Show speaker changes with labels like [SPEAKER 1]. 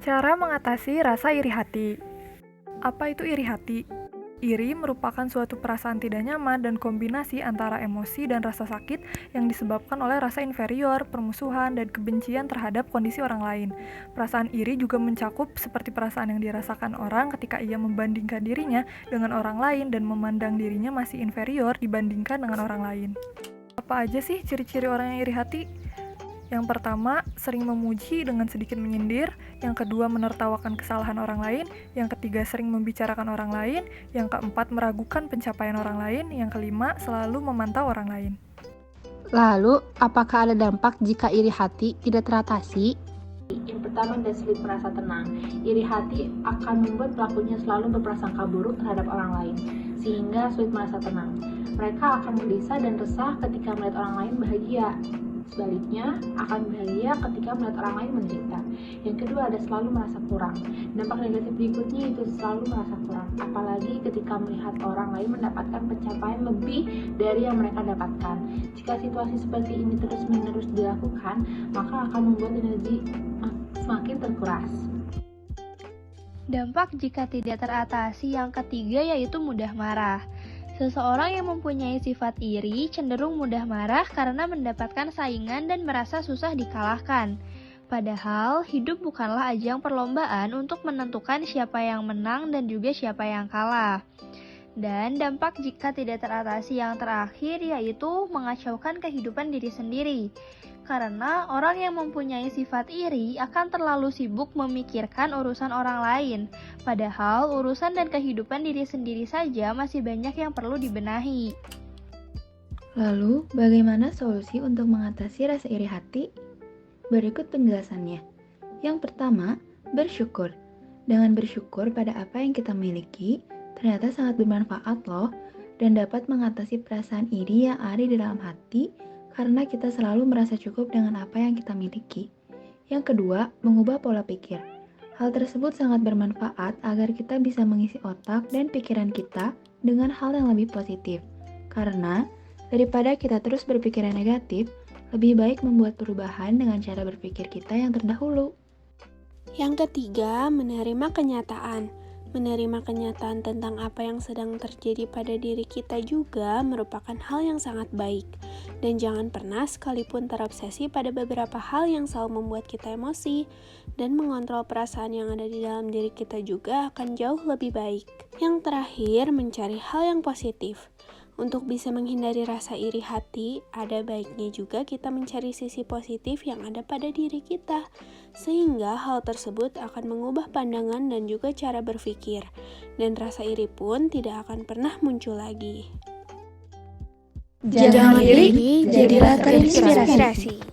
[SPEAKER 1] Cara mengatasi rasa iri hati. Apa itu iri hati? Iri merupakan suatu perasaan tidak nyaman dan kombinasi antara emosi dan rasa sakit yang disebabkan oleh rasa inferior, permusuhan, dan kebencian terhadap kondisi orang lain. Perasaan iri juga mencakup seperti perasaan yang dirasakan orang ketika ia membandingkan dirinya dengan orang lain dan memandang dirinya masih inferior dibandingkan dengan orang lain. Apa aja sih ciri-ciri orang yang iri hati? Yang pertama, sering memuji dengan sedikit menyindir. Yang kedua, menertawakan kesalahan orang lain. Yang ketiga, sering membicarakan orang lain. Yang keempat, meragukan pencapaian orang lain. Yang kelima, selalu memantau orang lain.
[SPEAKER 2] Lalu, apakah ada dampak jika iri hati tidak teratasi?
[SPEAKER 3] Yang pertama adalah sulit merasa tenang. Iri hati akan membuat pelakunya selalu berprasangka buruk terhadap orang lain, sehingga sulit merasa tenang. Mereka akan gelisah dan resah ketika melihat orang lain bahagia. Sebaliknya, akan bahagia ketika melihat orang lain menderita. Yang kedua ada selalu merasa kurang. Dampak negatif berikutnya itu selalu merasa kurang, apalagi ketika melihat orang lain mendapatkan pencapaian lebih dari yang mereka dapatkan. Jika situasi seperti ini terus-menerus dilakukan, maka akan membuat energi semakin terkuras.
[SPEAKER 4] Dampak jika tidak teratasi yang ketiga yaitu mudah marah. Seseorang yang mempunyai sifat iri cenderung mudah marah karena mendapatkan saingan dan merasa susah dikalahkan. Padahal, hidup bukanlah ajang perlombaan untuk menentukan siapa yang menang dan juga siapa yang kalah. Dan dampak jika tidak teratasi yang terakhir yaitu mengacaukan kehidupan diri sendiri. Karena orang yang mempunyai sifat iri akan terlalu sibuk memikirkan urusan orang lain. Padahal urusan dan kehidupan diri sendiri saja masih banyak yang perlu dibenahi.
[SPEAKER 5] Lalu, bagaimana solusi untuk mengatasi rasa iri hati? Berikut penjelasannya. Yang pertama, bersyukur. Dengan bersyukur pada apa yang kita miliki, ternyata sangat bermanfaat loh, dan dapat mengatasi perasaan iri yang ada di dalam hati karena kita selalu merasa cukup dengan apa yang kita miliki. Yang kedua, mengubah pola pikir. Hal tersebut sangat bermanfaat agar kita bisa mengisi otak dan pikiran kita dengan hal yang lebih positif. Karena, daripada kita terus berpikiran negatif, lebih baik membuat perubahan dengan cara berpikir kita yang terdahulu.
[SPEAKER 6] Yang ketiga, menerima kenyataan. Menerima kenyataan tentang apa yang sedang terjadi pada diri kita juga merupakan hal yang sangat baik. Dan jangan pernah sekalipun terobsesi pada beberapa hal yang selalu membuat kita emosi. Dan mengontrol perasaan yang ada di dalam diri kita juga akan jauh lebih baik. Yang terakhir, mencari hal yang positif. Untuk bisa menghindari rasa iri hati, ada baiknya juga kita mencari sisi positif yang ada pada diri kita, sehingga hal tersebut akan mengubah pandangan dan juga cara berpikir, dan rasa iri pun tidak akan pernah muncul lagi.
[SPEAKER 2] Jangan iri, jadilah terinspirasi.